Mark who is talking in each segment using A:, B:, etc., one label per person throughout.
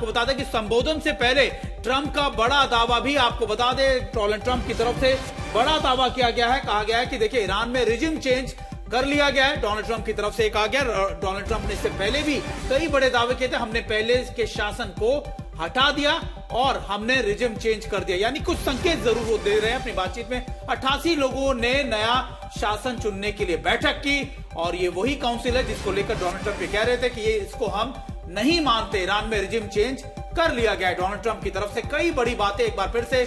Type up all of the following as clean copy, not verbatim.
A: आपको बता दें कि संबोधन से पहले ट्रंप का बड़ा दावा भी आपको बता दें, डोनाल्ड ट्रंप की तरफ से बड़ा दावा किया गया है। कहा गया है कि देखिए ईरान में रिजिम चेंज कर लिया गया है। डोनाल्ड ट्रंप की तरफ से कहा गया, डोनाल्ड ट्रंप ने इससे पहले भी कई बड़े दावे किए थे, हमने पहले के शासन को हटा दिया और हमने रिजिम चेंज कर दिया। यानी कुछ संकेत जरूर वो दे रहे हैं अपनी बातचीत में। 88 लोगों ने नया शासन चुनने के लिए बैठक की और ये वही काउंसिल है जिसको लेकर डोनाल्ड ट्रंप ये कह रहे थे कि ये इसको हम नहीं मानते, ईरान में रिजिम चेंज कर लिया गया है। डोनाल्ड ट्रंप की तरफ से कई बड़ी बातें एक बार फिर से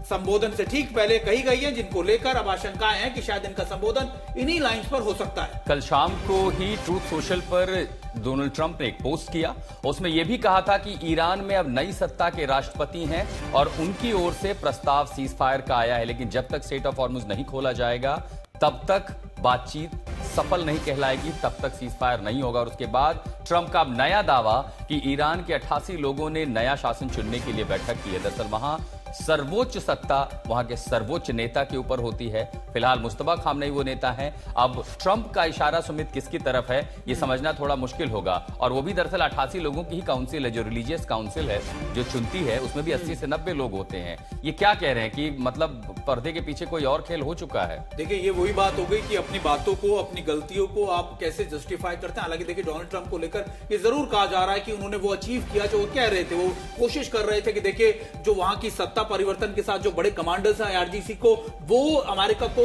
A: संबोधन से ठीक पहले कही गई है, जिनको लेकर अब आशंकाएं हैं कि शायद इनका संबोधन इन्हीं लाइंस पर हो सकता है।
B: कल शाम को ही ट्रूथ सोशल पर डोनाल्ड ट्रंप ने एक पोस्ट किया, उसमें यह भी कहा था कि ईरान में अब नई सत्ता के राष्ट्रपति हैं और उनकी ओर से प्रस्ताव सीज फायर का आया है, लेकिन जब तक स्ट्रेट ऑफ हॉर्मुज नहीं खोला जाएगा तब तक बातचीत सफल नहीं कहलाएगी, तब तक सीज फायर नहीं होगा। और उसके बाद ट्रंप का अब नया दावा कि ईरान के 88 लोगों ने नया शासन चुनने के लिए बैठक की है। दरअसल वहां सर्वोच्च सत्ता वहां के सर्वोच्च नेता के ऊपर होती है। फिलहाल मुस्तफा खामनेई वो नेता है। अब ट्रंप का इशारा सुमित किसकी तरफ है ये समझना थोड़ा मुश्किल होगा। और वो भी दरअसल 88 लोगों की ही काउंसिल है, जो रिलीजियस काउंसिल है जो चुनती है, उसमें भी 80 से 90 लोग होते हैं। ये क्या कह रहे हैं कि मतलब पर्दे के पीछे कोई और खेल हो चुका है?
A: देखिए ये वही बात हो गई कि अपनी बातों को, अपनी गलतियों को आप कैसे जस्टिफाई करते हैं। हालांकि देखिए डोनाल्ड ट्रंप को लेकर ये जरूर कहा जा रहा है कि उन्होंने वो अचीव किया जो वो कह रहे थे। वो कोशिश कर रहे थे कि देखिए जो वहां की सत्ता परिवर्तन के साथ जो बड़े कमांडर्स हैं आईआरजीसी को, वो अमेरिका को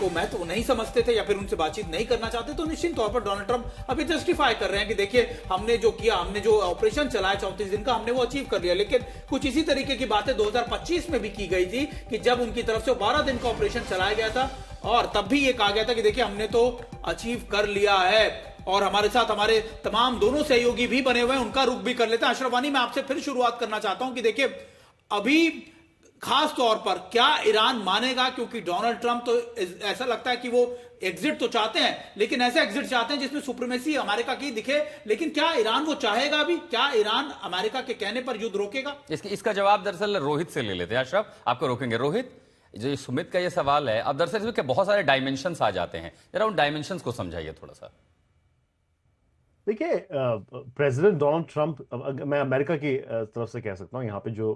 A: महत्व नहीं समझते थे या फिर उनसे बातचीत नहीं करना चाहते। तो निश्चित तौर पर डोनाल्ड ट्रंप अभी जस्टिफाई कर रहे हैं कि देखिए हमने जो किया, हमने जो ऑपरेशन चलाया 34 दिन का, हमने वो अचीव कर लिया। लेकिन कुछ इसी तरीके की बातें 2025 में भी की गई थी कि जब उनकी तरफ से 12 दिन का ऑपरेशन चलाया गया था और तब भी ये कहा गया था कि देखिए हमने तो अचीव कर लिया है। और हमारे साथ हमारे तमाम दोनों सहयोगी भी बने हुए हैं, उनका रुख भी कर लेते हैं। अशरफ वानी, मैं आपसे फिर शुरुआत करना चाहता हूं कि देखिए अभी खास तौर पर क्या ईरान मानेगा, क्योंकि डोनाल्ड ट्रंप तो ऐसा लगता है कि वो एग्जिट तो चाहते हैं, लेकिन ऐसा एग्जिट चाहते हैं जिसमें सुप्रीमेसी अमेरिका की दिखे। लेकिन क्या ईरान वो चाहेगा अभी? क्या ईरान अमेरिका के कहने पर युद्ध रोकेगा?
B: इसका जवाब दरअसल रोहित से ले लेते हैं। अशरफ, आपको रोकेंगे। रोहित, जो सुमित का ये सवाल है, अब दरअसल इसमें बहुत सारे डायमेंशंस आ जाते हैं, जरा उन डायमेंशंस को समझाइए थोड़ा सा।
C: देखिए, प्रेसिडेंट डोनाल्ड ट्रंप, मैं अमेरिका की तरफ से कह सकता हूँ यहाँ पे जो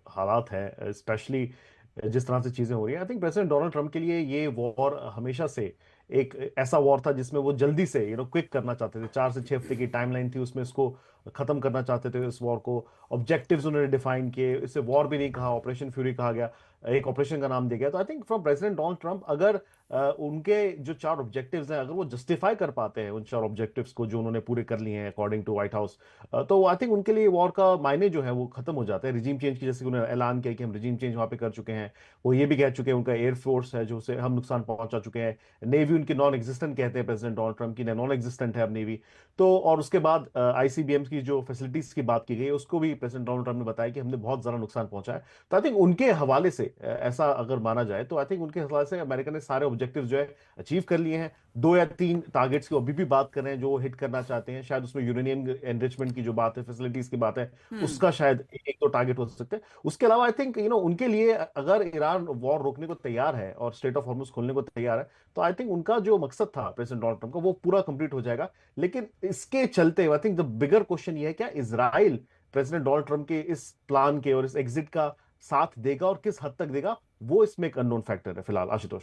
C: हालात हैं, स्पेशली जिस तरह से चीजें हो रही हैं, I think president Donald Trump के लिए ये वॉर हमेशा से एक ऐसा वॉर था जिसमें वो जल्दी से क्विक करना चाहते थे। 4 से 6 हफ्ते की टाइमलाइन थी, उसमें इसको खत्म करना चाहते थे इस वॉर को। ऑब्जेक्टिव्स उन्होंने डिफाइन किए, इसे वॉर भी नहीं कहा, ऑपरेशन फ्यूरी कहा गया, एक ऑपरेशन का नाम दिया गया। तो I think from president Donald Trump, अगर उनके जो 4 ऑब्जेक्टिव्स हैं, अगर वो जस्टिफाई कर पाते हैं उन 4 ऑब्जेक्टिव्स को जो उन्होंने पूरे कर लिए हैं अकॉर्डिंग टू व्हाइट हाउस, तो आई थिंक उनके लिए वॉर का मायने जो है वो खत्म हो जाता है। रिजीम चेंज की, जैसे उन्होंने ऐलान किया कि हम रिजीम चेंज वहां पे कर चुके हैं, वो ये भी कह चुके हैं उनका एयरफोर्स है जो उसे हम नुकसान पहुंचा चुके हैं, नेवी उनकी नॉन एग्जिस्टेंट कहते हैं प्रेसिडेंट डोनाल्ड ट्रंप की, नॉन एग्जिस्टेंट है अब नेवी। तो और उसके बाद आईसीबीएम की जो फैसिलिटीज की बात की गई, उसको भी प्रेसिडेंट डोनाल्ड ट्रंप ने बताया कि हमने बहुत ज्यादा नुकसान पहुंचा है। तो आई थिंक उनके हवाले से ऐसा अगर माना जाए तो आई थिंक उनके हवाले से अमेरिका ने सारे ऑब्जेक्टिव जो है अचीव कर लिए हैं। 2 या 3 टारगेट्स की अभी भी बात कर रहे हैं जो वो हिट करना चाहते हैं। शायद उसमें यूरेनियम एनरिचमेंट की जो बात है, फैसिलिटीज की बात है, उसका शायद 1-2 टारगेट हो सकते हैं। उसके अलावा आई थिंक उनके लिए अगर ईरान वॉर रोकने को तैयार है और स्ट्रेट ऑफ हॉर्मुज खोलने को तैयार है, तो आई थिंक उनका जो मकसद था प्रेसिडेंट डोनाल्ड ट्रंप का वो पूरा कंप्लीट हो जाएगा। लेकिन इसके चलते I think the bigger question ये है, क्या इजराइल प्रेसिडेंट डोनाल्ड ट्रंप के इस प्लान के और इस एग्जिट का साथ देगा और किस हद तक देगा, वो इसमें एक अननोन फैक्टर है फिलहाल। आशुतोष।